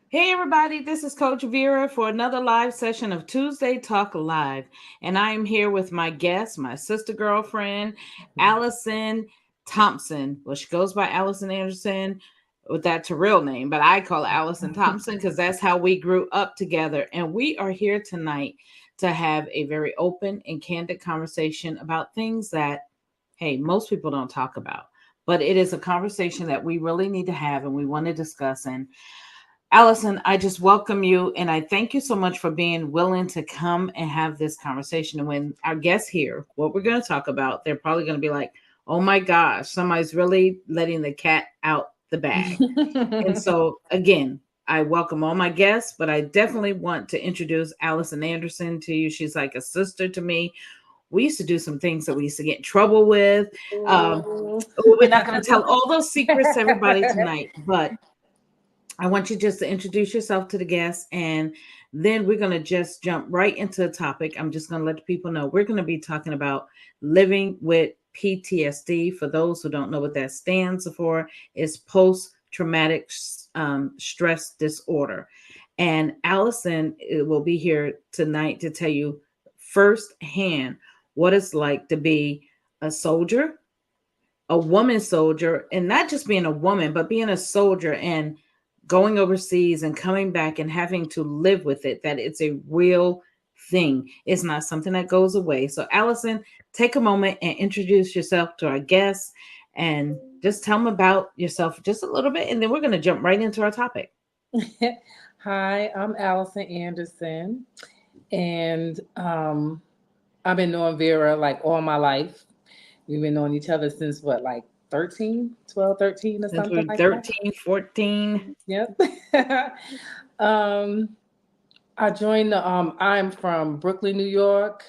Hey everybody, this is Coach Vera for another live session of Tuesday Talk Live. And I am here with my guest, my sister girlfriend, Allison Thompson. Well, she goes by Allison Anderson with that's her real name, but I call her Allison Thompson because that's how we grew up together. And we are here tonight to have a very open and candid conversation about things that, hey, most people don't talk about. But it is a conversation that we really need to have and we want to discuss. And Allison, I just welcome you and I thank you so much for being willing to come and have this conversation. And when our guests hear what we're going to talk about, they're probably going to be like, oh my gosh, somebody's really letting the cat out the bag. And so, again, I welcome all my guests, but I definitely want to introduce Allison Anderson to you. She's like a sister to me. We used to do some things that we used to get in trouble with. Um, Ooh. we're not going to tell all those secrets to everybody tonight, but I want you just to introduce yourself to the guests and then we're going to just jump right into the topic. I'm just going to let the people know we're going to be talking about living with PTSD. For those who don't know what that stands for, is post traumatic stress disorder. And Allison will be here tonight to tell you firsthand what it's like to be a soldier, a woman soldier, and not just being a woman, but being a soldier and going overseas and coming back and having to live with it, that it's a real thing. It's not something that goes away. So, Allison, take a moment and introduce yourself to our guests and just tell them about yourself just a little bit. And then we're going to jump right into our topic. Hi, I'm Allison Anderson, and I've been knowing Vera like all my life. We've been knowing each other since what, like 13, 12, 13, or Since something we're like that? 13, 14. Yep. um, I joined I'm from Brooklyn, New York.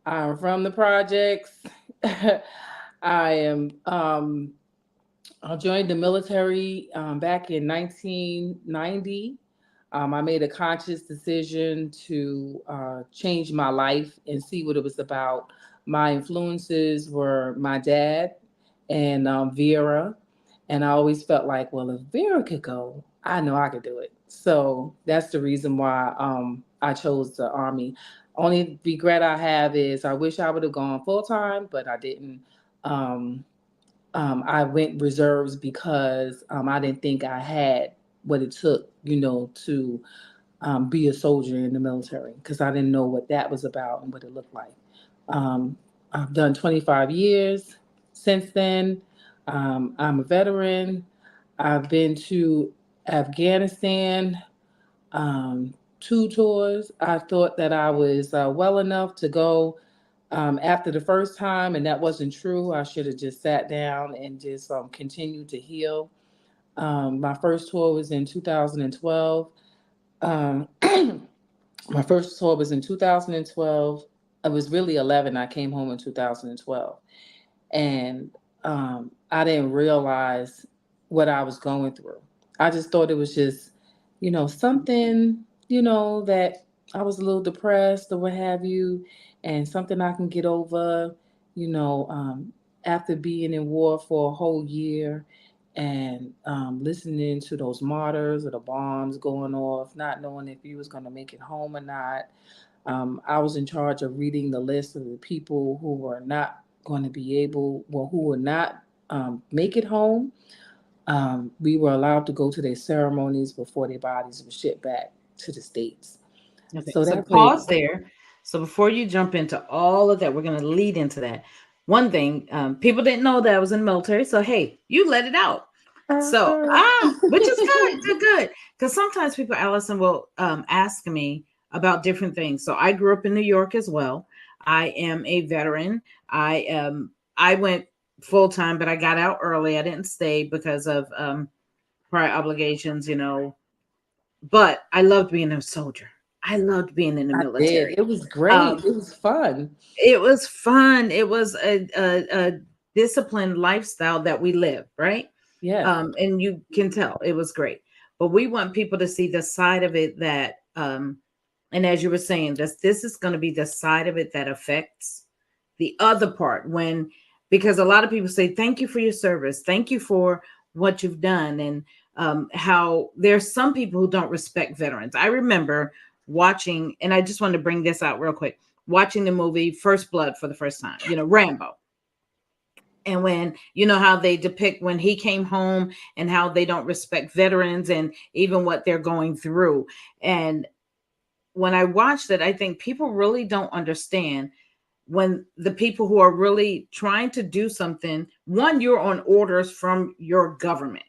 I'm from the projects. I am I joined the military back in 1990. I made a conscious decision to change my life and see what it was about. My influences were my dad and Vera. And I always felt like, well, if Vera could go, I know I could do it. So that's the reason why I chose the Army. Only regret I have is I wish I would have gone full time, but I didn't. Um, I went reserves because I didn't think I had what it took, to be a soldier in the military because I didn't know what that was about and what it looked like. Um, I've done 25 years since then. I'm a veteran. I've been to Afghanistan, two tours. I thought that I was well enough to go after the first time, and that wasn't true. I should have just sat down and just continued to heal. My first tour was in 2012. Um, my first tour was in 2012. I was really 11. I came home in 2012. And I didn't realize what I was going through. I just thought it was just, something, that I was a little depressed or what have you, and something I can get over, you know, um, after being in war for a whole year and listening to those martyrs or the bombs going off, not knowing if you was going to make it home or not. I was in charge of reading the list of the people who were not going to be able, well, who would not make it home. We were allowed to go to their ceremonies before their bodies were shipped back to the States. Okay, So so that played, pause there. So before you jump into all of that, we're going to lead into that. One thing, people didn't know that I was in the military. So, hey, you let it out. So, which is good, good, good. Because sometimes people, Allison, will ask me about different things. So I grew up in New York as well. I am a veteran. I went full time, but I got out early. I didn't stay because of prior obligations, but I loved being a soldier. I loved being in the I did. military. It was great. Um, It was fun. it was fun. It was a disciplined lifestyle that we lived, right? Yes. And you can tell it was great. But we want people to see the side of it that, and as you were saying, this is going to be the side of it that affects the other part when, because a lot of people say, thank you for your service. Thank you for what you've done, and how there's some people who don't respect veterans. I remember watching, and I just wanted to bring this out real quick, watching the movie First Blood for the first time, Rambo. And when how they depict when he came home and how they don't respect veterans and even what they're going through. And when I watched it, I think people really don't understand when the people who are really trying to do something, one, you're on orders from your government.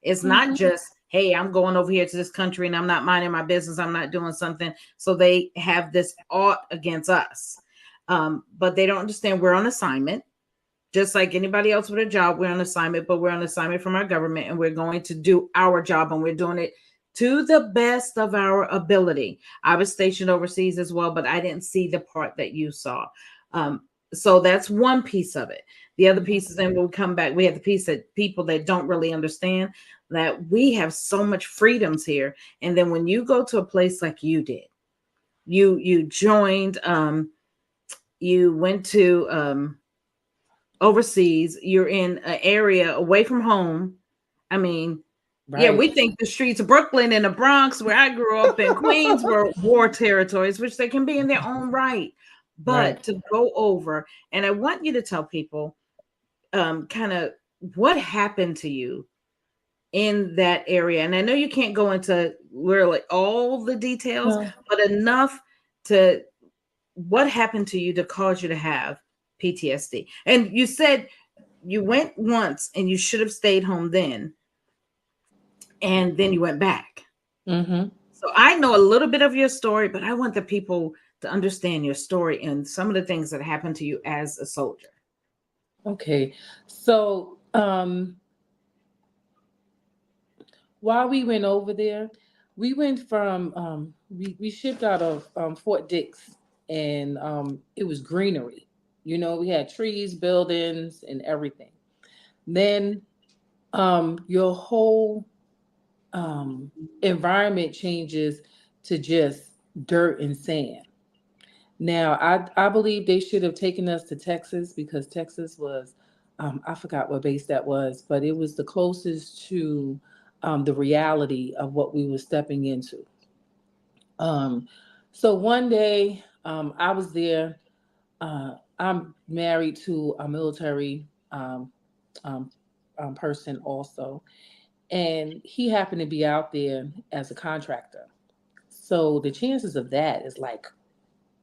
It's not Mhm. just, hey, I'm going over here to this country and I'm not minding my business, I'm not doing something. So they have this ought against us. But they don't understand we're on assignment. Just like anybody else with a job, we're on assignment, but we're on assignment from our government and we're going to do our job and we're doing it to the best of our ability. I was stationed overseas as well, but I didn't see the part that you saw. Um, so that's one piece of it. The other Mhm. piece is then we'll come back. We have the piece that people that don't really understand that we have so much freedoms here. And then when you go to a place like you did, you joined, you went to overseas, you're in an area away from home. I mean, yeah, Right. we think the streets of Brooklyn and the Bronx, where I grew up in Queens, were war territories, which they can be in their own right. Right. But to go over, and I want you to tell people kind of what happened to you in that area. And I know you can't go into really all the details, No. but enough to what happened to you to cause you to have PTSD. And you said you went once and you should have stayed home then, and then you went back. Hmm. So I know a little bit of your story, but I want the people to understand your story and some of the things that happened to you as a soldier. Okay. So while we went over there, we went from we shipped out of Fort Dix, and it was greenery. We had trees, buildings, and everything. Then your whole environment changes to just dirt and sand. Now, I believe they should have taken us to Texas because Texas was, I forgot what base that was, but it was the closest to the reality of what we were stepping into. Um, so one day I was there. I'm married to a military um, person also, and he happened to be out there as a contractor. So the chances of that is like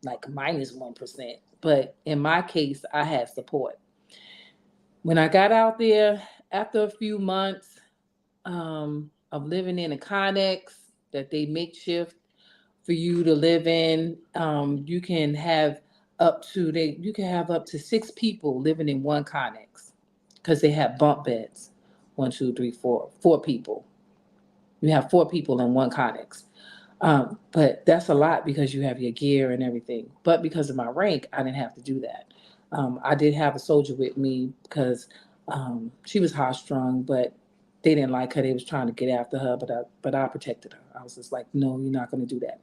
-1%. But in my case, I had support. When I got out there, after a few months of living in a connex that they makeshift for you to live in, you can have up to 6 people living in one connex because they have bump beds. One, two, three, four people. You have 4 people in one connex. But that's a lot because you have your gear and everything. But because of my rank, I didn't have to do that. I did have a soldier with me because she was high strung, but they didn't like her. They was trying to get after her, but I protected her. I was just like, no, you're not going to do that.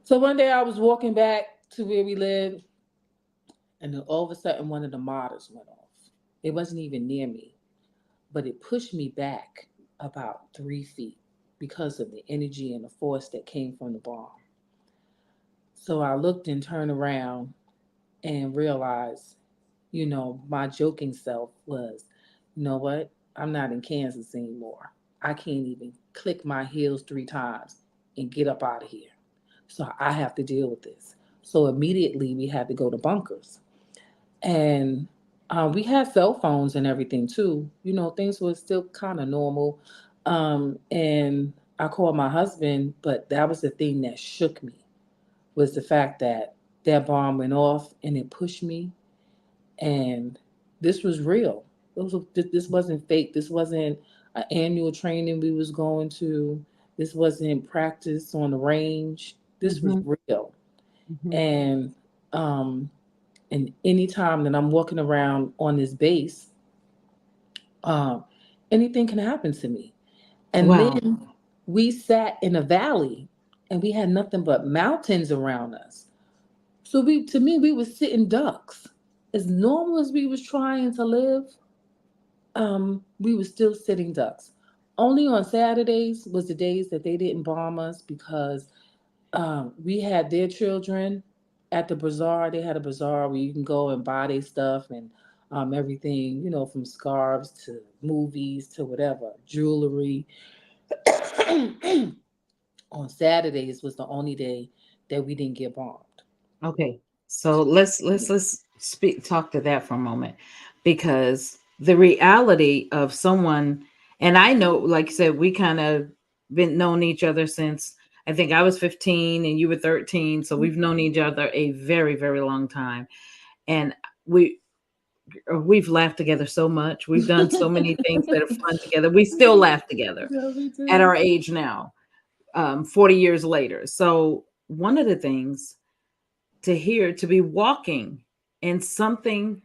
So one day I was walking back to where we lived, and then all of a sudden one of the mortars went off. It wasn't even near me, but it pushed me back about 3 feet because of the energy and the force that came from the bomb. So I looked and turned around and realized, my joking self was, you know what? I'm not in Kansas anymore. I can't even click my heels 3 times and get up out of here. So I have to deal with this. So immediately we had to go to bunkers. And we had cell phones and everything too. Things were still kind of normal. And I called my husband, but that was the thing that shook me was the fact that that bomb went off and it pushed me. And this was real. This wasn't fake. This wasn't an annual training we was going to. This wasn't practice on the range. This was Mm-hmm, real. mm-hmm. And um, and anytime that I'm walking around on this base, um, anything can happen to me. And Wow. then we sat in a valley and we had nothing but mountains around us. So to me, we were sitting ducks. As normal as we was trying to live, we were still sitting ducks. Only on Saturdays was the days that they didn't bomb us because we had their children at the bazaar. They had a bazaar where you can go and buy their stuff and everything, from scarves to movies to whatever, jewelry. On Saturdays was the only day that we didn't get bombed. Okay. So let's speak talk to that for a moment, because the reality of someone, and I know, like I said, we kind of been known each other since I think I was 15 and you were 13, so we've known each other a very very long time. And we we've laughed together so much. We've done so many things that are fun together. We still laugh together Yeah, we at do. our age now, 40 years later. So one of the things to hear, to be walking in something,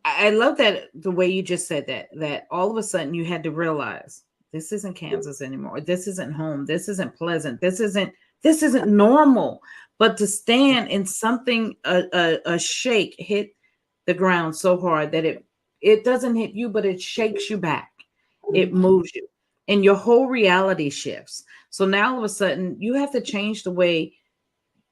I love that the way you just said that all of a sudden you had to realize this isn't Kansas anymore. This isn't home. This isn't pleasant. This isn't normal. But to stand in something, a shake hit the ground so hard that it doesn't hit you, but it shakes you back. It moves you, and your whole reality shifts. So now all of a sudden you have to change the way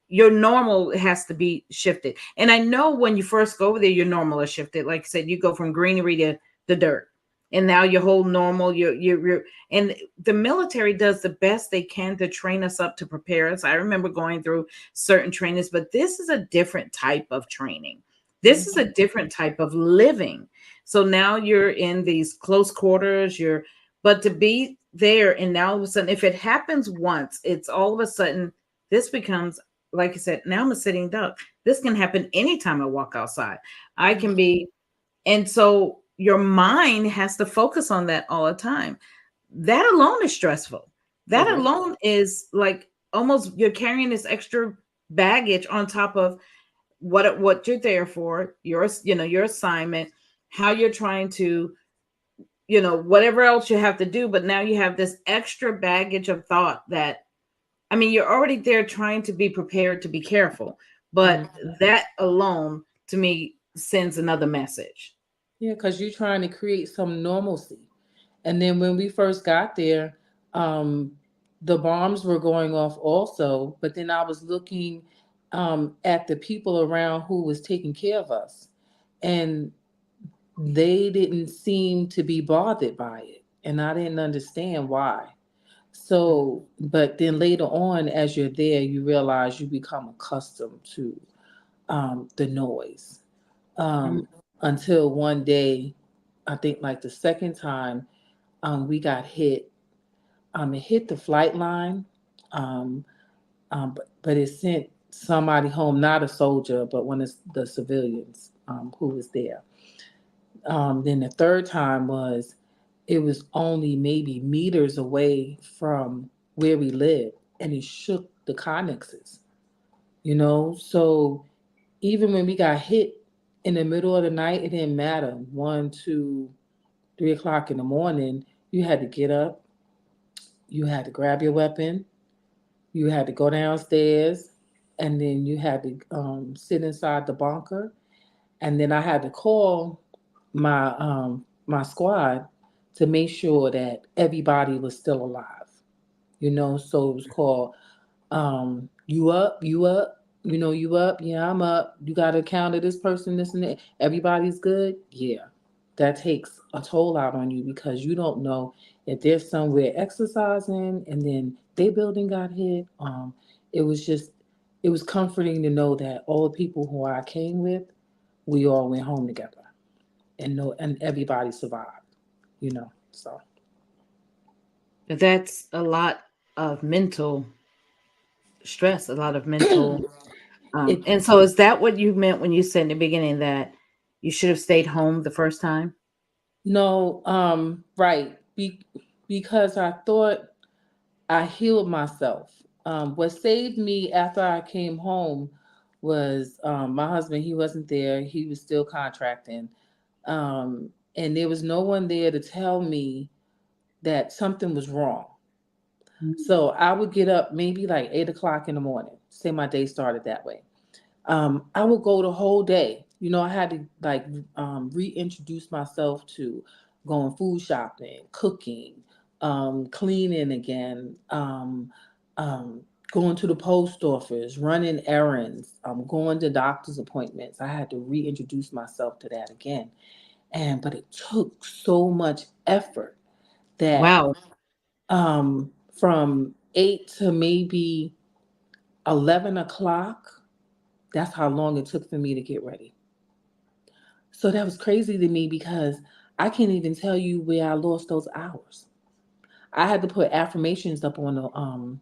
your normal has to be shifted. And I know when you first go over there, your normal is shifted. Like I said, you go from greenery to the dirt. And now your whole normal, you're and the military does the best they can to train us up, to prepare us. I remember going through certain trainings, but this is a different type of training. This is a different type of living. So now you're in these close quarters, but to be there, and now all of a sudden, if it happens once, it's all of a sudden this becomes, like I said, now I'm a sitting duck. This can happen anytime I walk outside. I can be, and so your mind has to focus on that all the time. That alone is stressful. That It is. alone is like almost you're carrying this extra baggage on top of what you're there for, your assignment, how you're trying to, whatever else you have to do, but now you have this extra baggage of thought that, I mean, you're already there trying to be prepared to be careful, but Mhm. that alone to me sends another message. Yeah, because you're trying to create some normalcy. And then when we first got there, um, the bombs were going off also. But then I was looking at the people around who was taking care of us, and they didn't seem to be bothered by it. And I didn't understand why. So, but then later on, as you're there, you realize you become accustomed to the noise. Mhm. Um, until one day, I think like the second time, we got hit. It hit the flight line, um, but it sent somebody home, not a soldier, but one of the civilians who was there. Then the third time was, it was only maybe meters away from where we lived, and it shook the connexes. So even when we got hit in the middle of the night, it didn't matter. 1, 2, 3 o'clock in the morning, you had to get up, you had to grab your weapon, you had to go downstairs, and then you had to sit inside the bunker. And then I had to call my squad to make sure that everybody was still alive. So it was called, you up, you up, you up, yeah, I'm up. You got to count to this person, this and that. Everybody's good, yeah. That takes a toll out on you because you don't know if they're somewhere exercising and then their building got hit. It was just, it was comforting to know that all the people who I came with, we all went home together, and no, and everybody survived. So That's a lot of mental stress, a lot of mental. it And so is that what you meant when you said in the beginning that you should have stayed home the first time? no, right, because I thought I healed myself. What saved me after I came home was my husband. He wasn't there. He was still contracting. And there was no one there to tell me that something was wrong. So I would get up maybe like 8 o'clock in the morning. Say my day started that way. I would go the whole day. I had to like reintroduce myself to going food shopping, cooking, cleaning again, um, going to the post office, running errands, going to doctor's appointments. I had to reintroduce myself to that again. But it took so much effort that Wow. from 8 to maybe 11 o'clock, that's how long it took for me to get ready. So that was crazy to me because I can't even tell you where I lost those hours. I had to put affirmations up on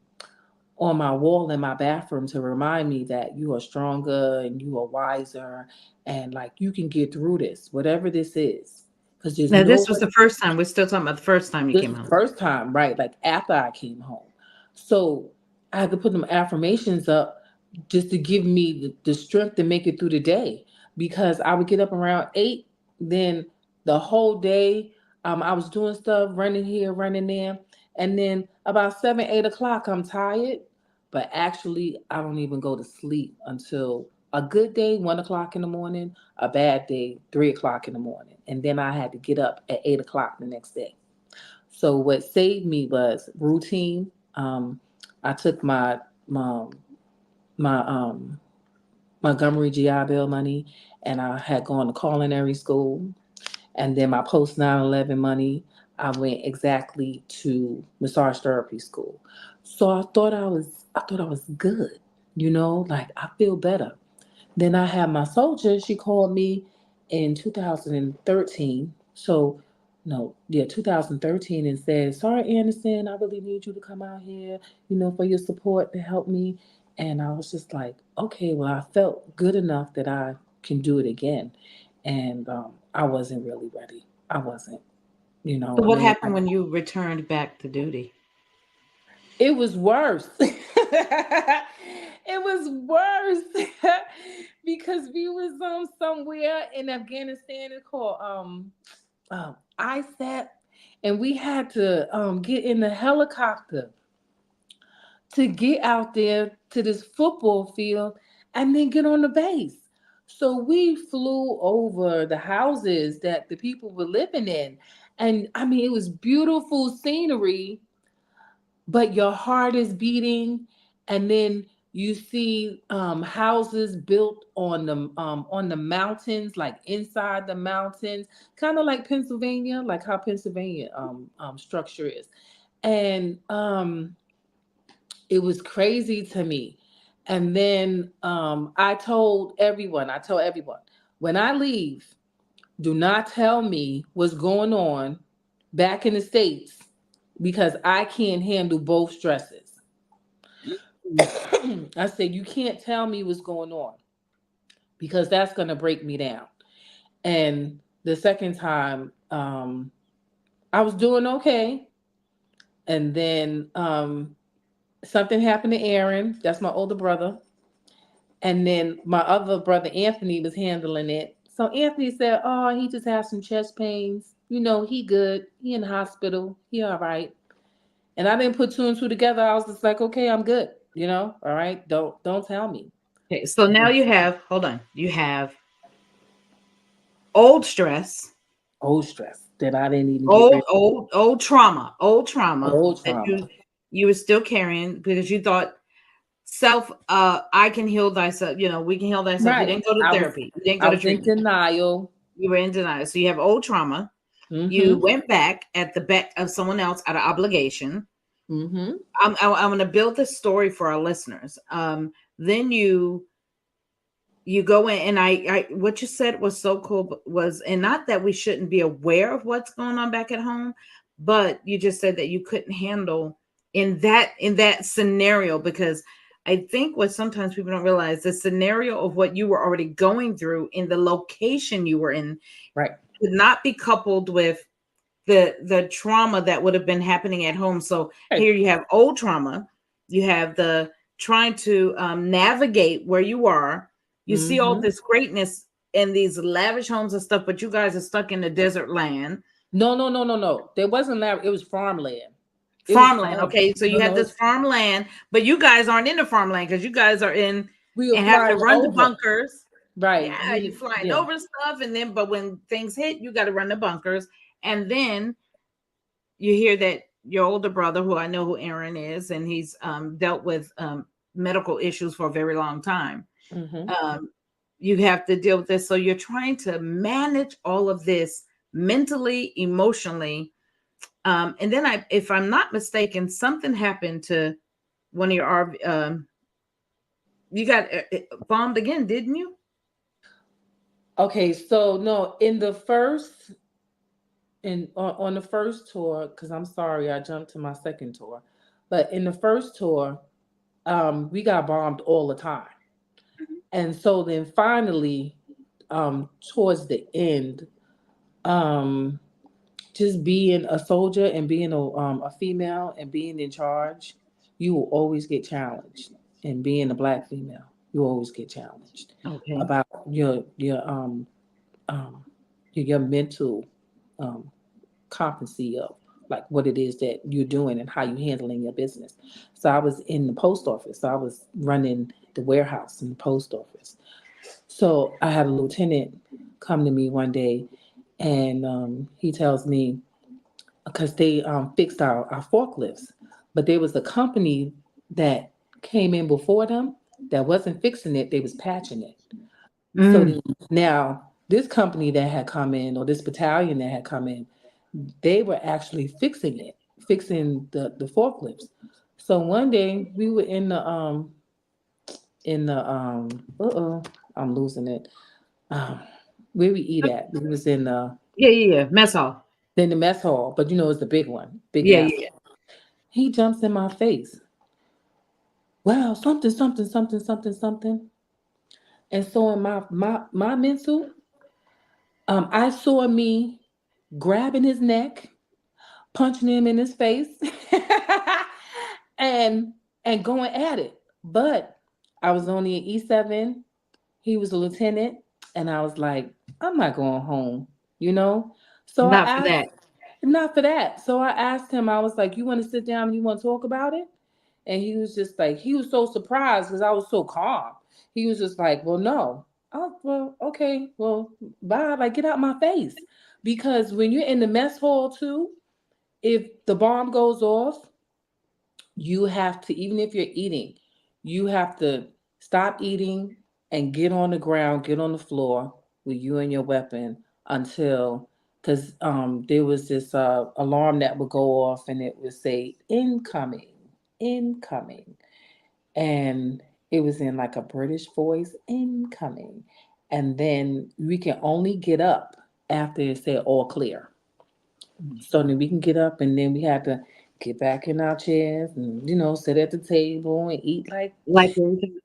my wall in my bathroom to remind me that you are stronger and you are wiser and like you can get through this, whatever this is. Because there's Now, no this was way. the first time. We're still talking about the first time you This came was the home. first time, right? Like after I came home. So I had to put them affirmations up just to give me the strength to make it through the day because I would get up around 8, then the whole day I was doing stuff, running here, running there. And then about 7, 8 o'clock, I'm tired, but actually, I don't even go to sleep until a good day, 1 o'clock in the morning, a bad day, 3 o'clock in the morning. And then I had to get up at 8 o'clock the next day. So what saved me was routine. I took my my Montgomery GI Bill money, and I had gone to culinary school, and then my post 9/11 money, I went exactly to massage therapy school. So I thought I was good, like I feel better. Then I had my soldier. She called me in 2013. So, no, yeah, 2013 and said, "Sorry, Anderson, I really need you to come out here, for your support to help me." And I was just like, okay, well, I felt good enough that I can do it again. And I wasn't really ready. I wasn't, So, and what then happened when you returned back to duty? it was worse. It was worse because we was somewhere in Afghanistan. It's called ISAP, and we had to get in the helicopter to get out there to this football field and then get on the base. So we flew over the houses that the people were living in, and I mean it was beautiful scenery, but your heart is beating, and then you see houses built on the mountains, like inside the mountains, kind of like Pennsylvania, like how Pennsylvania structure is. And it was crazy to me. And then I told everyone, when I leave, do not tell me what's going on back in the States because I can't handle both stresses. I said, you can't tell me what's going on because that's going to break me down. And the second time, I was doing okay. And then something happened to Aaron. That's my older brother. And then my other brother, Anthony, was handling it. So Anthony said, oh, he just has some chest pains. He good. He in the hospital. He all right. And I didn't put two and two together. I was just like, okay, I'm good. All right. Don't tell me. Okay, so now you have, hold on, you have old stress, Old stress that I didn't even get rid old of. trauma Old that trauma. you were still carrying because you thought self, I can heal thyself. We can heal thyself. You Right. didn't go to I was therapy. You didn't I go to was in treatment. denial. You were in denial. So you have old trauma. You Mm-hmm. went back at the beck of someone else out of obligation. Mm-hmm. I'm going to build this story for our listeners. Then you go in, and I what you said was so cool, was, and not that we shouldn't be aware of what's going on back at home, but you just said that you couldn't handle in that scenario, because I think what sometimes people don't realize, the scenario of what you were already going through in the location you were in Right. could not be coupled with the trauma that would have been happening at home. So Right. here you have old trauma, you have the trying to navigate where you are. You see all Mm-hmm. this greatness in these lavish homes and stuff, but you guys are stuck in the desert land, No, no, no, no, no. There wasn't that. It was farmland. It was farmland. farm. Okay, so No, you have no. this farmland, but you guys aren't in the farmland because you guys are in We were and having to flying run to over. bunkers. Right. Yeah, you flying Yeah. over stuff, and then but when things hit, you got to run the bunkers, and then you hear that your older brother, who I know who Aaron is, and he's dealt with medical issues for a very long time. Mm-hmm. Um, you have to deal with this, so you're trying to manage all of this mentally, emotionally, and then if I'm not mistaken, something happened to one of your RV. You got bombed again, didn't you? Okay, so no, in the first in on the first tour, because I'm sorry, I jumped to my second tour, but in the first tour, we got bombed all the time, and so then finally, towards the end, um, just being a soldier and being a female and being in charge, you will always get challenged. And being a black female, you always get challenged Okay. about um, your mental um, competency of like what it is that you're doing and how you're handling your business. So I was in the post office. So I was running the warehouse in the post office. So I had a lieutenant come to me one day, and he tells me because they fixed our forklifts, but there was a company that came in before them that wasn't fixing it; they was patching it. So Mm, then, now this company that had come in, or this battalion that had come in, they were actually fixing it, fixing the forklifts. So one day we were in the I'm losing it. Um, where we eat at? We was yeah, yeah, yeah. Mess hall. in the mess hall, but it's the big one, big Yeah, mess. yeah, He jumps in my face. Well, something, something, something, something, something. And so in my mental, I saw me grabbing his neck, punching him in his face, and going at it. But I was only an E7. He was a lieutenant, and I was like, I'm not going home, you know. So I not for asked, that. not for that. So I asked him. I was like, "You want to sit down and you want to talk about it?" And he was just like, he was so surprised because I was so calm. He was just like, well, no. Oh, well, okay, well, bye. Like, get out my face. Because when you're in the mess hall too, if the bomb goes off, you have to, even if you're eating, you have to stop eating and get on the ground, get on the floor with you and your weapon until, because there was this alarm that would go off and it would say incoming, incoming. And it was in like a British voice, incoming. And then we can only get up after it said all clear. So then we can get up and then we had to get back in our chairs and, sit at the table and eat like Like everything.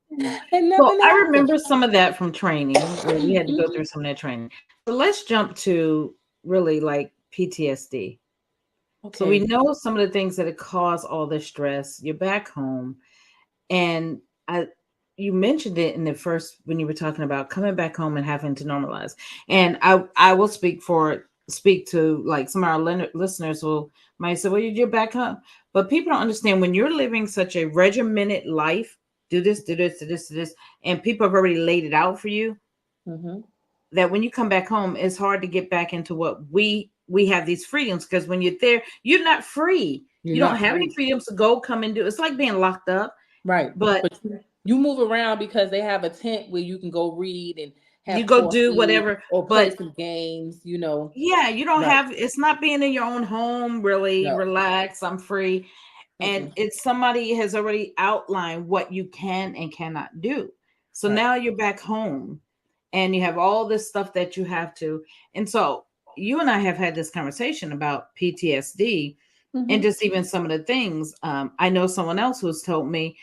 and Well, nothing I happened. remember some of that from training where we had to go through Mhm. some of that training. So let's jump to really like PTSD. So we Okay. know some of the things that have caused all this stress. You're back home, and I, you mentioned it in the first when you were talking about coming back home and having to normalize. And I will speak to like some of our listeners will might say, "Well, you're back home," but people don't understand when you're living such a regimented life. Do this, do this, do this, do this, and people have already laid it out for you Hmm. that when you come back home, it's hard to get back into what we have these freedoms because when you're there, you're not free. You're You don't not have any free. freedoms to go come and do. It's like being locked up. Right. But But you move around because they have a tent where you can go read and you have go do coffee whatever. or play But some games, yeah, you don't Right. have it's not being in your own home, really No. relax. I'm free. And Mm-mm. it's somebody has already outlined what you can and cannot do. So Right. now you're back home and you have all this stuff that you have to. And so you and I have had this conversation about PTSD and Hmm. just even some of the things. I know someone else who's told me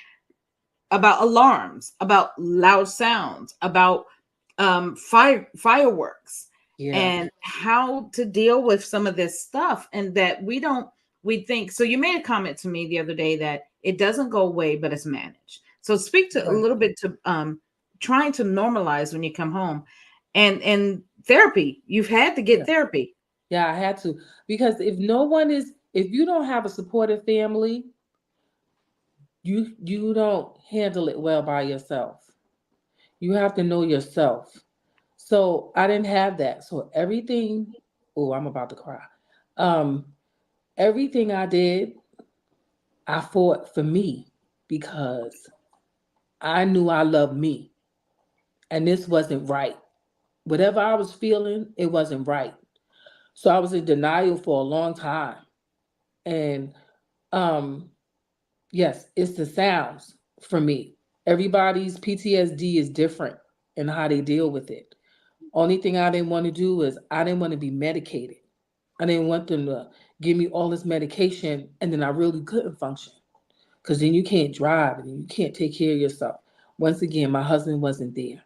about alarms, about loud sounds, about fireworks, Yeah. and how to deal with some of this stuff. And that we think. So you made a comment to me the other day that it doesn't go away, but it's managed. So speak to a Right. little bit to trying to normalize when you come home, and therapy. You've had to get Yeah. therapy. Yeah, I had to because if you don't have a supportive family, you don't handle it well by yourself. You have to know yourself. So I didn't have that. So everything, oh, I'm about to cry. Um, everything I did, I fought for me because I knew I loved me and this wasn't right. Whatever I was feeling, it wasn't right. So I was in denial for a long time. And um, yes, it's the sounds for me. Everybody's PTSD is different in how they deal with it. Only thing I didn't want to do is I didn't want to be medicated. I didn't want them to give me all this medication and then I really couldn't function. Because then you can't drive and you can't take care of yourself. Once again, my husband wasn't there.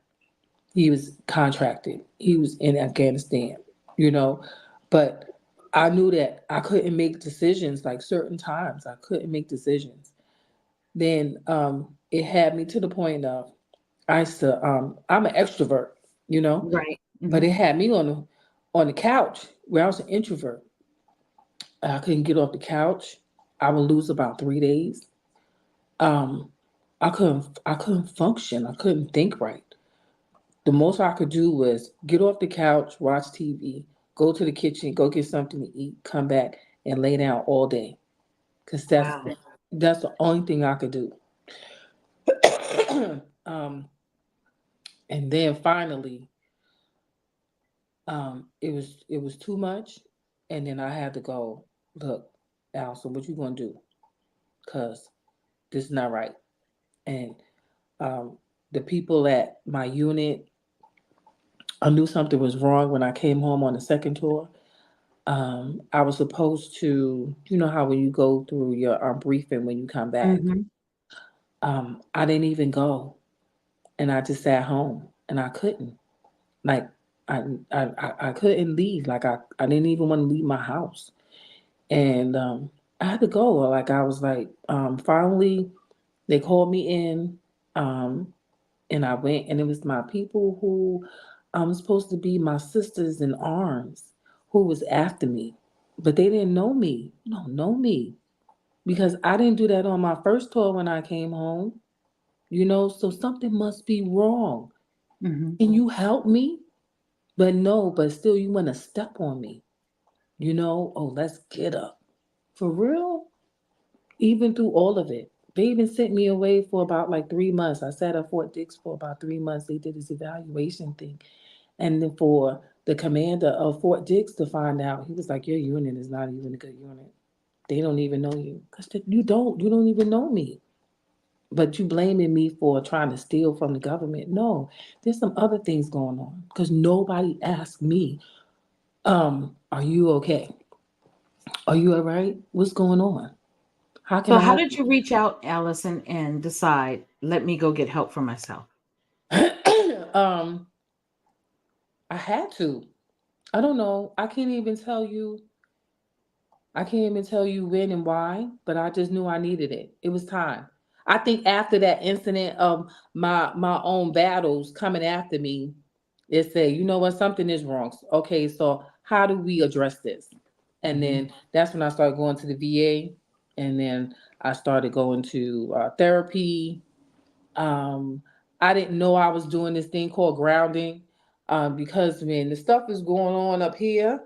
He was contracted. He was in Afghanistan, you know. But I knew that I couldn't make decisions like certain times. I couldn't make decisions. Then it had me to the point of I used to I'm an extrovert, you know, Right. but Hmm. it had me on the couch where I was an introvert. I couldn't get off the couch. I would lose about 3 days. Um, I couldn't function. I couldn't think right. The most I could do was get off the couch, watch TV, go to the kitchen, go get something to eat, come back and lay down all day. Cause Wow. that's the only thing I could do. um, and then finally, it was too much, and then I had to go. Look, Allison, what you gonna do? Cause this is not right. And um, the people at my unit, I knew something was wrong when I came home on the second tour. I was supposed to, you know how when you go through your briefing when you come back, Hmm. I didn't even go, and I just sat home, and I couldn't, like, I couldn't leave, like I didn't even want to leave my house, and I had to go. Like I was like, finally they called me in, um, and I went, and it was my people who supposed to be my sisters in arms who was after me, but they didn't know me. You don't know me because I didn't do that on my first tour when I came home. So something must be wrong. Hmm. Can you help me? But no, but still, you want to step on me. Oh, let's get up for real. Even through all of it, they even sent me away for about like 3 months. I sat at Fort Dix for about 3 months. They did this evaluation thing. And then for the commander of Fort Dix to find out, he was like, your unit is not even a good unit. They don't even know you. Because you don't even know me. But you blaming me for trying to steal from the government. No, there's some other things going on. Because nobody asked me, are you okay? Are you all right? What's going on? How can So, I how help did you reach out, Allison, and decide, let me go get help for myself? you? I had to. I don't know. I can't even tell you when and why, but I just knew I needed it. It was time. I think after that incident of my own battles coming after me, it said, you know what, something is wrong. Okay, so how do we address this? And Hmm. then that's when I started going to the VA, and then I started going to therapy. Um, I didn't know I was doing this thing called grounding because when the stuff is going on up here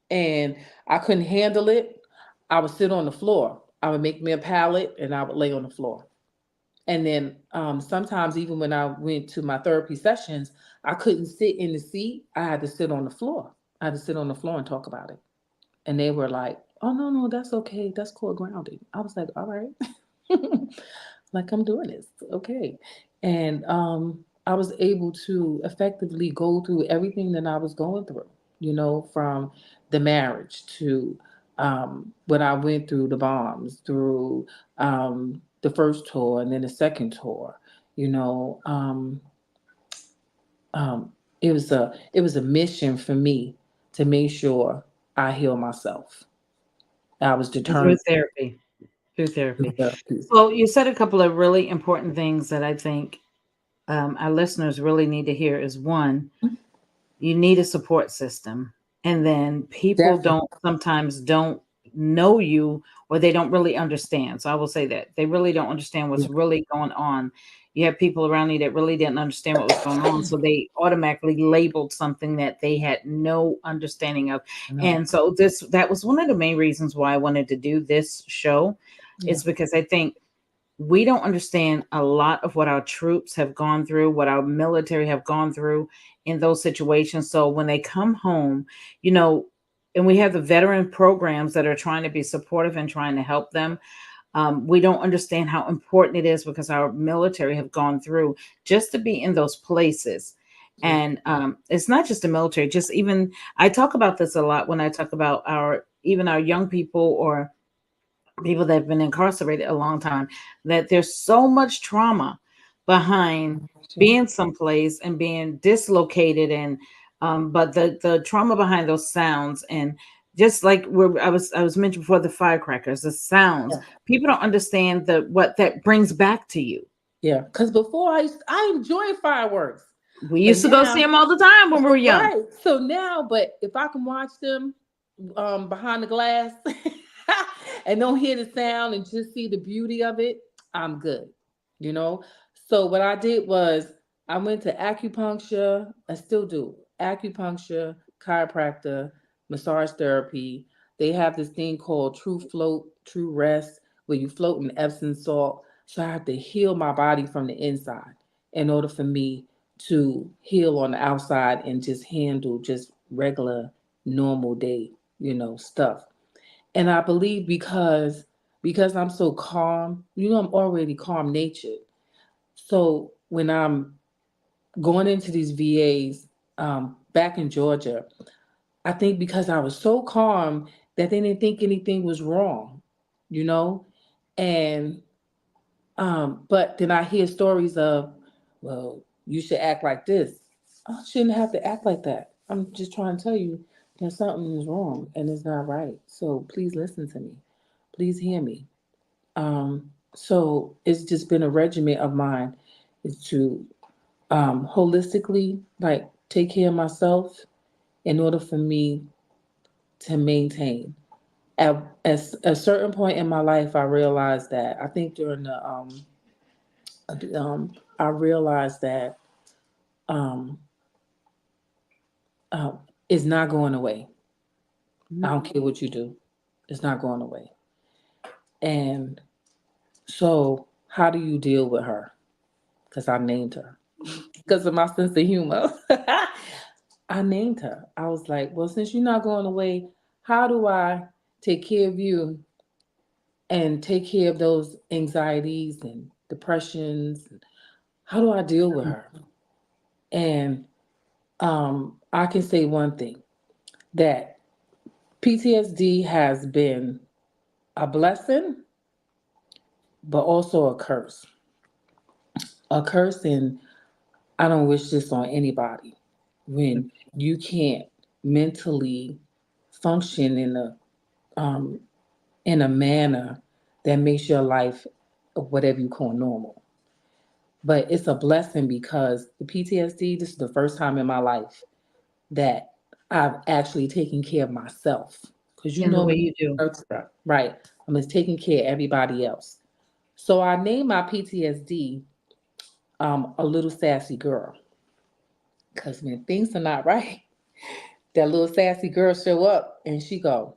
and I couldn't handle it, I would sit on the floor. I would make me a pallet and I would lay on the floor. And then sometimes, even when I went to my therapy sessions, I couldn't sit in the seat. I had to sit on the floor. I had to sit on the floor and talk about it. And they were like, oh, no, no, that's okay. That's called grounding. I was like, all right. Like I'm doing this. Okay. And I was able to effectively go through everything that I was going through, from the marriage to what I went through, the bombs, through the first tour and then the second tour, you know. Um, it was a mission for me to make sure I heal myself. I was And through determined therapy. Through to do therapy. therapy. So, you said a couple of really important things that I think our listeners really need to hear is one, you need a support system. And then people Definitely. don't know you, or they don't really understand. So I will say that they really don't understand what's really going on you have people around you that really didn't understand what was going on, so they automatically labeled something that they had no understanding of. No. And so that was one of the main reasons why I wanted to do this show, Yeah. is because I think we don't understand a lot of what our troops have gone through, what our military have gone through in those situations. So when they come home, you know, and we have the veteran programs that are trying to be supportive and trying to help them. We don't understand how important it is because our military have gone through just to be in those places. Yeah. And it's not just the military, just even I talk about this a lot when I talk about our even our young people or people that have been incarcerated a long time, that there's so much trauma behind being someplace and being dislocated, and but the trauma behind those sounds, and just like where I was mentioned before, the firecrackers, the sounds, Yeah. people don't understand the what that brings back to you. Yeah. Because before I enjoy fireworks, We but used to go see now, them all the time when we were young. right. So now, but if I can watch them behind the glass and don't hear the sound and just see the beauty of it, I'm good. You know? So what I did was I went to acupuncture, I still do acupuncture, chiropractor, massage therapy. They have this thing called True Float, True Rest, where you float in Epsom salt. So I have to heal my body from the inside in order for me to heal on the outside and just handle just regular normal day, stuff. And I believe because I'm so calm, I'm already calm natured. So when I'm going into these VAs back in Georgia, I think because I was so calm that they didn't think anything was wrong, you know? And but then I hear stories of, well, you should act like this. I shouldn't have to act like that. I'm just trying to tell you that something is wrong and it's not right. So please listen to me. Please hear me. So it's just been a regimen of mine is to holistically like take care of myself in order for me to maintain. At a certain point in my life, I realized that I think during the I realized that um, uh, it's not going away. I don't care what you do, it's not going away. And so, how do you deal with her? Because I named her because of my sense of humor. I named her. I was like, well, since you're not going away, how do I take care of you and take care of those anxieties and depressions? How do I deal with her? And I can say one thing that PTSD has been a blessing, but also a curse. A curse, and I don't wish this on anybody. When you can't mentally function um, in a manner that makes your life whatever you call normal. But it's a blessing because the PTSD, this is the first time in my life that I've actually taken care of myself. Because In the way normally, you do. right, I'm just taking care of everybody else. So I named my PTSD a little sassy girl. Because when things are not right, that little sassy girl show up and she go,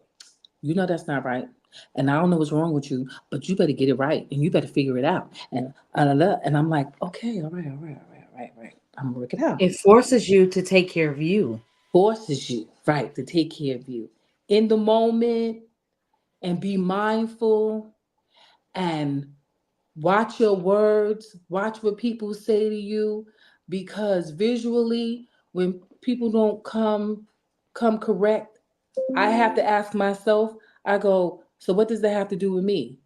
that's not right. And I don't know what's wrong with you, but you better get it right and you better figure it out. And I'm like, okay, all right, all right, all right, all right, all right. I'm gonna work it out. It forces you to take care of you. Forces you, right, to take care of you in the moment and be mindful and watch your words, watch what people say to you, because visually, when people don't come correct, I have to ask myself, I go, so what does that have to do with me?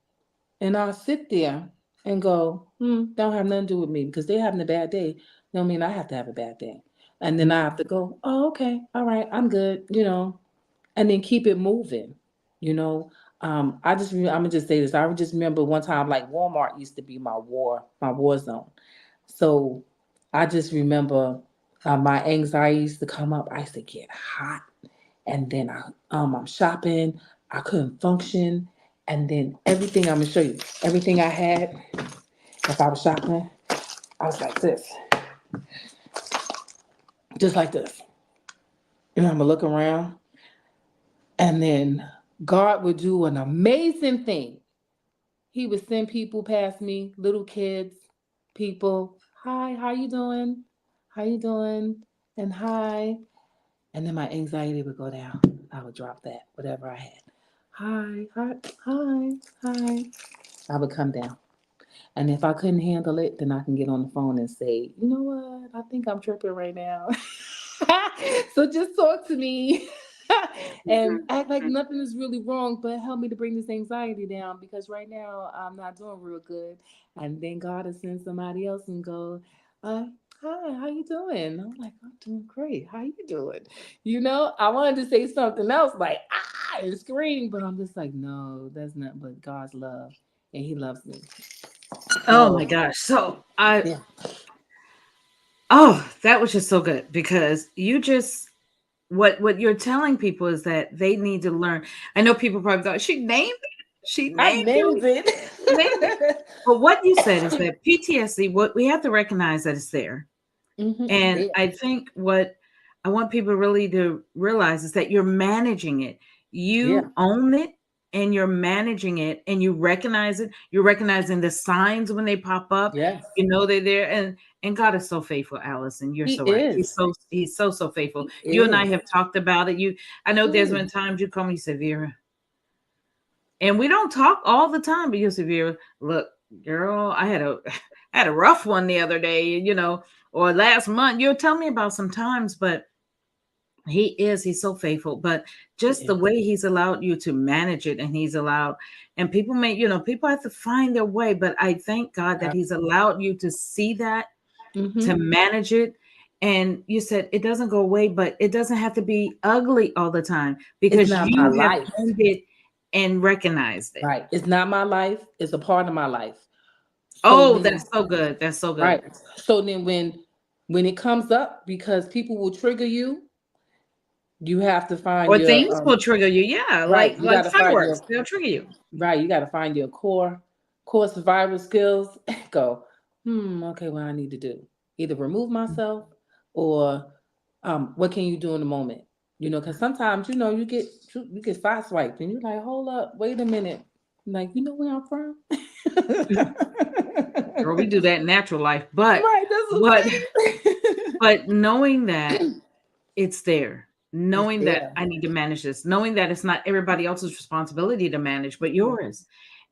And I'll sit there and go, don't have nothing to do with me because they're having a bad day. Don't mean I have to have a bad day. And then I have to go, oh, okay, all right, I'm good, and then keep it moving, you know. I'm gonna just say this. I just remember one time, like Walmart used to be my war zone. So I just remember my anxiety used to come up. I used to get hot, and then I'm shopping. I couldn't function, and then everything I'm gonna show you, everything I had, if I was shopping, I was like this, just like this. And I'm gonna look around, and then God would do an amazing thing. He would send people past me, little kids, people. Hi, how you doing? How you doing? And hi. And then my anxiety would go down. I would drop that, whatever I had. Hi, hi, hi, hi. I would come down. And if I couldn't handle it, then I can get on the phone and say, you know what? I think I'm tripping right now. So just talk to me and act like nothing is really wrong, but help me to bring this anxiety down because right now I'm not doing real good. And then God will send somebody else and go, uh, hi, how you doing? I'm like, I'm doing great. How you doing? You know, I wanted to say something else like, and scream, but I'm just like, no, that's not but God's love. And he loves me. Oh my So gosh. So I yeah. oh, that was just so good because you just what you're telling people is that they need to learn. I know people probably thought she named it. She I named named you. Named it. it. But what you said is that PTSD, what we have to recognize that it's there. And Yeah. I think what I want people really to realize is that you're managing it. Yeah. You own it and you're managing it and you recognize it. You're recognizing the signs when they pop up. Yes. You know they're there. And God is so faithful, Allison. You're He so right. is. He's so faithful. He You and I is. have talked about it. I know there's been Mm. times you call me Severe. And we don't talk all the time, but you Severe, look, girl, I had a rough one the other day, or last month. You'll tell me about some times, but he's so faithful. But He just the is. way he's allowed you to manage it, and he's allowed, and people have to find their way. But I thank God that he's allowed you to see that, to Mm-hmm. manage it. And you said it doesn't go away, but it doesn't have to be ugly all the time It's because not my you have life. owned it and recognized it. Right. It's not my life. It's a part of my life. So Oh, then, that's so good. That's so good. right. So then when it comes up, because people will trigger you, you have to find Or your things will trigger you. Yeah, right. You like got to find your fireworks, they'll trigger you. right. You got to find your core survival skills. Go. Okay. What I need to do? Either remove myself or what can you do in the moment? You know, because sometimes you get sideswiped and you're like, hold up, wait a minute. Like, you know where I'm from? Girl, we do that in natural life, but Right, that's what but I'm saying. but knowing that it's there, It's knowing that there. I need to manage this, knowing that it's not everybody else's responsibility to manage, but Mhm. yours,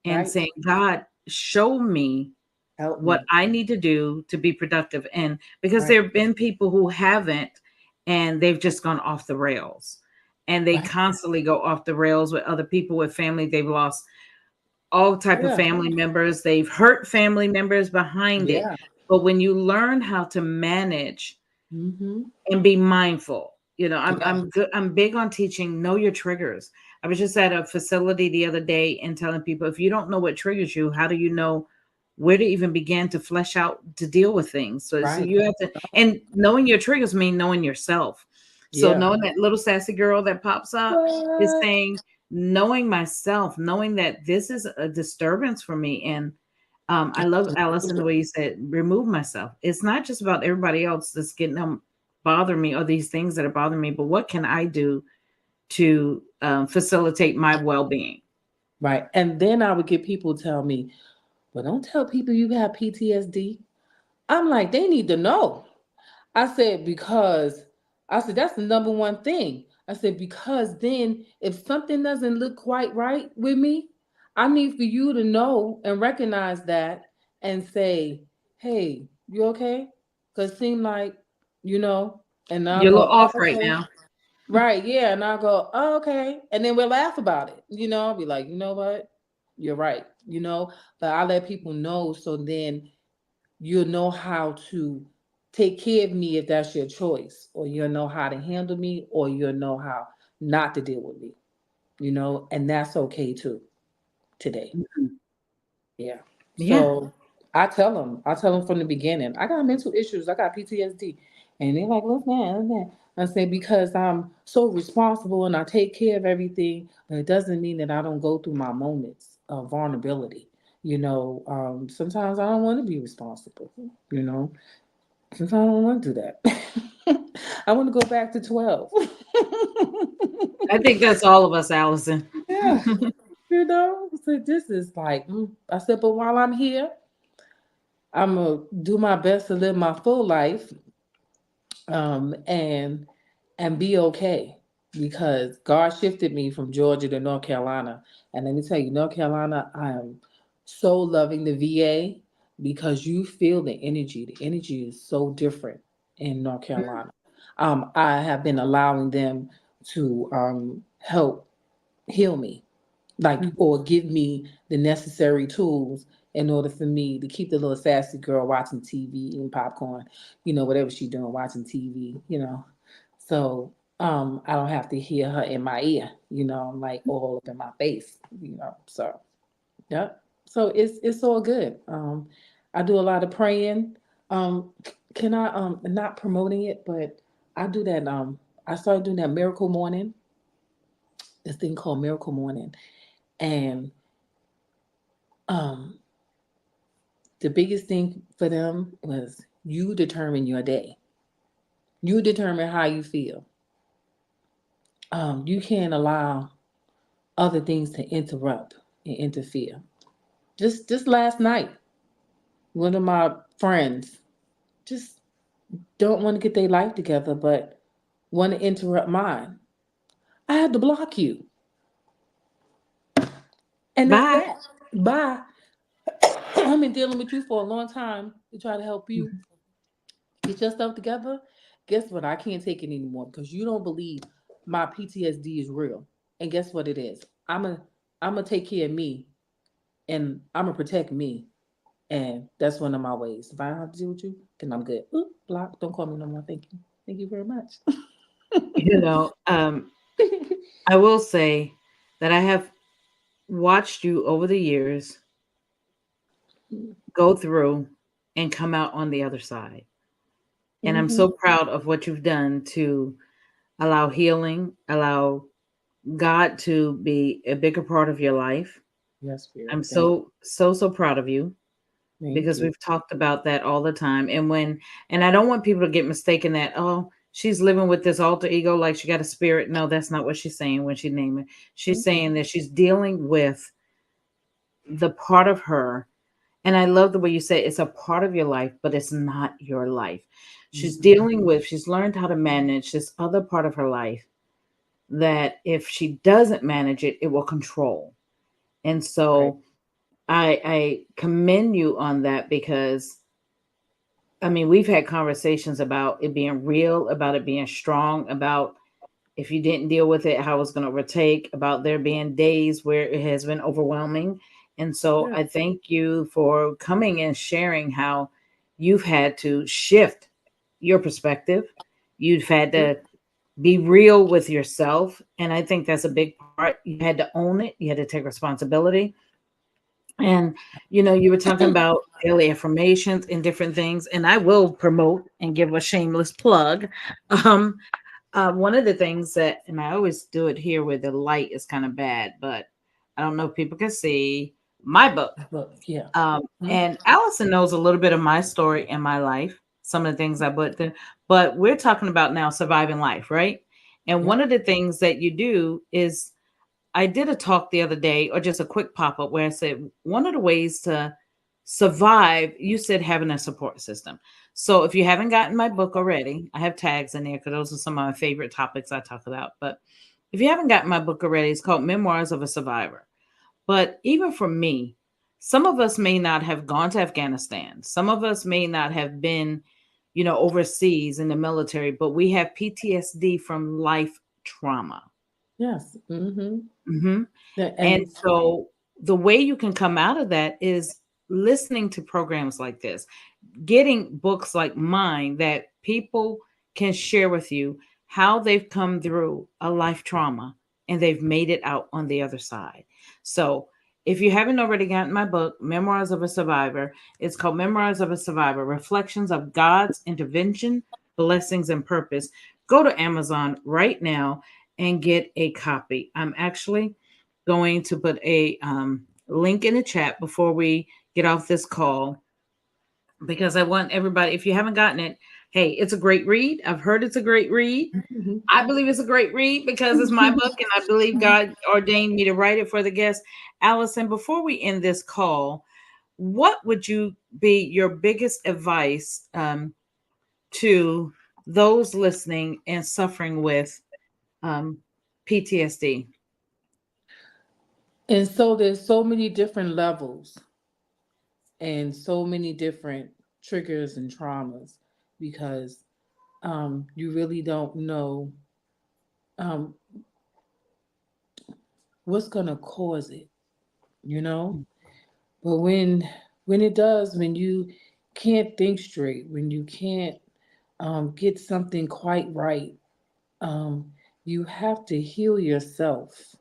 and Right? saying, God, show me Help what me. I need to do to be productive. And because Right. there have been people who haven't, and they've just gone off the rails, and they Right. constantly go off the rails with other people, with family they've lost, all type of Yeah. family members, they've hurt family members behind it. Yeah. But when you learn how to manage Mm-hmm. and be mindful, Yeah. I'm big on teaching know your triggers. I was just at a facility the other day and telling people, if you don't know what triggers you, how do you know where to even begin to flesh out to deal with things? So Right. you have to, and knowing your triggers mean knowing yourself. So Yeah. knowing that little sassy girl that pops up is What? saying, knowing myself, knowing that this is a disturbance for me. And I love, Allison, the way you said remove myself. It's not just about everybody else that's getting them bother me, or these things that are bothering me, but what can I do to facilitate my well-being? Right. And then I would get people tell me, well, don't tell people you have PTSD. I'm like, they need to know. I said, because I said, that's the number one thing. I said, because then if something doesn't look quite right with me, I need for you to know and recognize that and say, hey, you okay? Because it seemed like, you know, and I'll You're a go, little oh, off right okay. now. Right, yeah. And I'll go, oh, okay. And then we'll laugh about it. You know, I'll be like, you know what? You're right. You know, but I let people know so then you'll know how to take care of me if that's your choice, or you'll know how to handle me, or you'll know how not to deal with me, you know, and that's okay too today. Mhm. Yeah. Yeah. So I tell them from the beginning, I got mental issues, I got PTSD. And they're like, what's that? What's that? I say, because I'm so responsible and I take care of everything, but it doesn't mean that I don't go through my moments of vulnerability. Sometimes I don't want to be responsible. You know, sometimes I don't want to do that. I want to go back to 12. I think that's all of us, Allison. Yeah, so this is like, I said, but while I'm here, I'm gonna do my best to live my full life, um, and and be okay because God shifted me from Georgia to North Carolina. And let me tell you, North Carolina, I am so loving the VA because you feel the energy. The energy is so different in North Carolina. I have been allowing them to help heal me, like, Mhm. or give me the necessary tools in order for me to keep the little sassy girl watching TV, eating popcorn, whatever she's doing, watching TV. So I don't have to hear her in my ear, like all up in my face. So yeah. So it's all good. I do a lot of praying. Can I not promoting it, but I do that I started doing that miracle morning, this thing called Miracle Morning. And um, the biggest thing for them was you determine your day. You determine how you feel. You can't allow other things to interrupt and interfere. Just last night, one of my friends just don't want to get their life together, but want to interrupt mine. I had to block you, and that's Bye. that. Bye. I've been dealing with you for a long time to try to help you get yourself together. Guess what? I can't take it anymore because you don't believe my PTSD is real. And guess what it is? I'm gonna take care of me and I'm gonna protect me. And that's one of my ways. If I don't have to deal with you, then I'm good. Oop, block. Don't call me no more. Thank you. Thank you very much. You know, I will say that I have watched you over the years go through and come out on the other side. And I'm Mm-hmm. so proud of what you've done to allow healing, allow God to be a bigger part of your life. Yes, Spirit. I'm Thank so, so, so proud of you you. Thank because you. we've talked about that all the time. And I don't want people to get mistaken that, oh, she's living with this alter ego like she got a spirit. No, that's not what she's saying when she named it. She's Mm-hmm. saying that she's dealing with the part of her. And I love the way you say it's a part of your life, but it's not your life. Mm-hmm. She's learned how to manage this other part of her life that if she doesn't manage it, it will control. And Right. so I commend you on that because I mean, we've had conversations about it being real, about it being strong, about if you didn't deal with it, how it's going to overtake, about there being days where it has been overwhelming. And so Yeah. I thank you for coming and sharing how you've had to shift your perspective. You've had Yeah. to be real with yourself. And I think that's a big part. You had to own it, you had to take responsibility. And you were talking about daily affirmations and different things, and I will promote and give a shameless plug. Um, one of the things that, and I always do it here where the light is kind of bad, but I don't know if people can see my book. Look, yeah. Mhm. And Allison knows a little bit of my story and my life, some of the things I put there, but we're talking about now surviving life, right? And Yeah. one of the things that you do is I did a talk the other day, or just a quick pop up, where I said one of the ways to survive, you said having a support system. So if you haven't gotten my book already, I have tags in there because those are some of my favorite topics I talk about. But if you haven't gotten my book already, it's called Memoirs of a Survivor. But even for me, some of us may not have gone to Afghanistan. Some of us may not have been, overseas in the military, but we have PTSD from life trauma. Yes. Mm-hmm. Hmm. Yeah, And and so the way you can come out of that is listening to programs like this, getting books like mine that people can share with you how they've come through a life trauma and they've made it out on the other side. So if you haven't already gotten my book, Memoirs of a Survivor, it's called Memoirs of a Survivor, Reflections of God's Intervention, Blessings, and Purpose. Go to Amazon right now and get a copy. I'm actually going to put a link in the chat before we get off this call, because I want everybody, if you haven't gotten it, hey, it's a great read. I've heard it's a great read. I believe it's a great read because it's my book, and I believe God ordained me to write it for the guests. Allison, before we end this call, what would you be your biggest advice to those listening and suffering with um, PTSD? And so there's so many different levels and so many different triggers and traumas because you really don't know um, what's going to cause it, you know? But when it does, when you can't think straight, when you can't get something quite right, um, you have to heal yourself.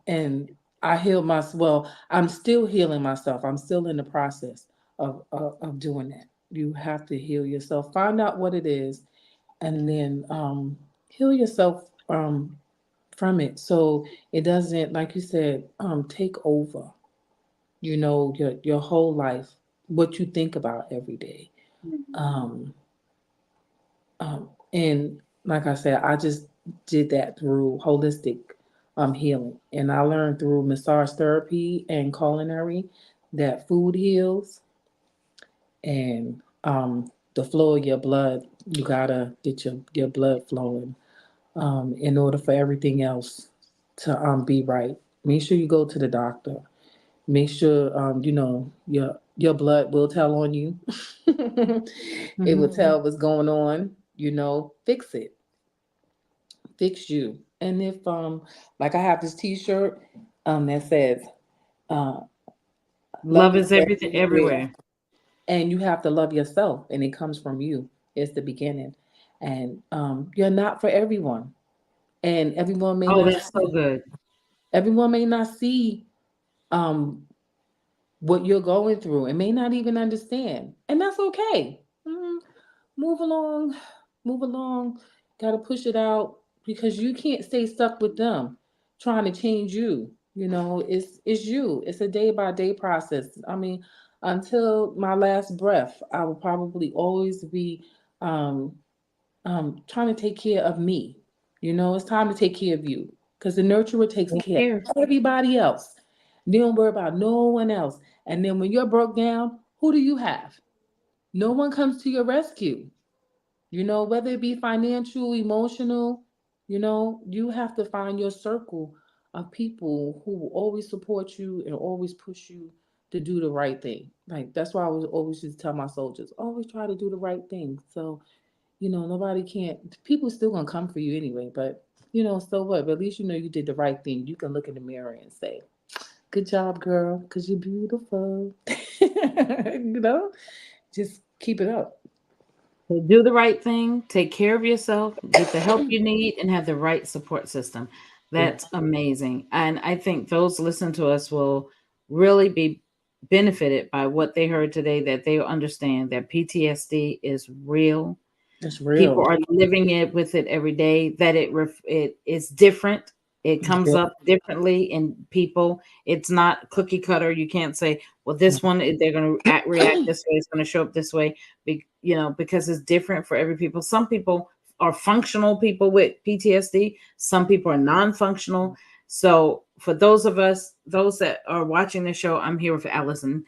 And I healed myself. Well, I'm still healing myself. I'm still in the process of doing that. You have to heal yourself. Find out what it is, and then heal yourself from it, so it doesn't, like you said, take over. Your whole life, what you think about every day. Um, and like I said, I just did that through holistic healing. And I learned through massage therapy and culinary that food heals, and the flow of your blood, you gotta get your blood flowing in order for everything else to be right. Make sure you go to the doctor. Make sure your blood will tell on you. It will Mhm. tell what's going on. Fix it, fix you. And if like I have this T-shirt that says uh, "Love Love is is everything everywhere," everywhere. and you have to love yourself, and it comes from you. It's the beginning, and you're not for everyone, and Oh, that's so good. everyone may not see um what you're going through and may not even understand. And that's okay. Mm, Move along, move along. Got to push it out because you can't stay stuck with them trying to change you. It's you. It's a day by day process. I mean, until my last breath, I will probably always be um, trying to take care of me. It's time to take care of you because the nurturer takes Take care care. of everybody else. They don't worry about no one else. And then when you're broke down, who do you have? No one comes to your rescue. Whether it be financial, emotional, you have to find your circle of people who will always support you and always push you to do the right thing. Like that's why I was always just tell my soldiers, always try to do the right thing. So nobody can't, people still gonna come for you anyway, but so what? But at least you did the right thing. You can look in the mirror and say, good job, girl, because you're beautiful. you know, just keep it up. So do the right thing, take care of yourself, get the help you need, and have the right support system. Yeah, That's amazing. And I think those listen to us will really be benefited by what they heard today, that they understand that PTSD is real. it's People real. are living it with it every day, that it is different. It comes Yeah. up differently in people. It's not cookie cutter. You can't say, well, this one they're going to react this way, it's going to show up this way. Because it's different for every people. Some people are functional people with PTSD, some people are non-functional. So for those of us, those that are watching the show, I'm here with Allison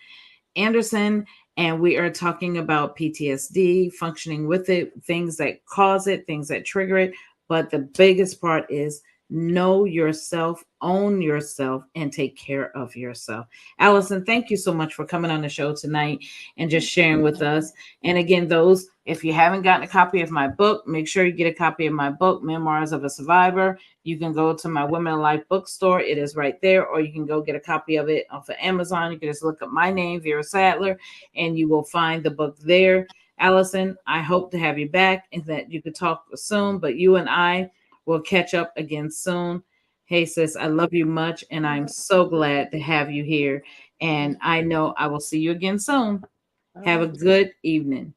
Anderson, and we are talking about PTSD, functioning with it, things that cause it, things that trigger it. But the biggest part is know yourself, own yourself, and take care of yourself. Allison, thank you so much for coming on the show tonight and just sharing with us. And again, those, if you haven't gotten a copy of my book, make sure you get a copy of my book, Memoirs of a Survivor. You can go to my Women in Life bookstore. It is right there. Or you can go get a copy of it off of Amazon. You can just look up my name, Vera Sadler, and you will find the book there. Allison, I hope to have you back and that you could talk soon, but you and I will catch up again soon. Hey, sis, I love you much, and I'm so glad to have you here. And I know I will see you again soon. All Have a right. good evening.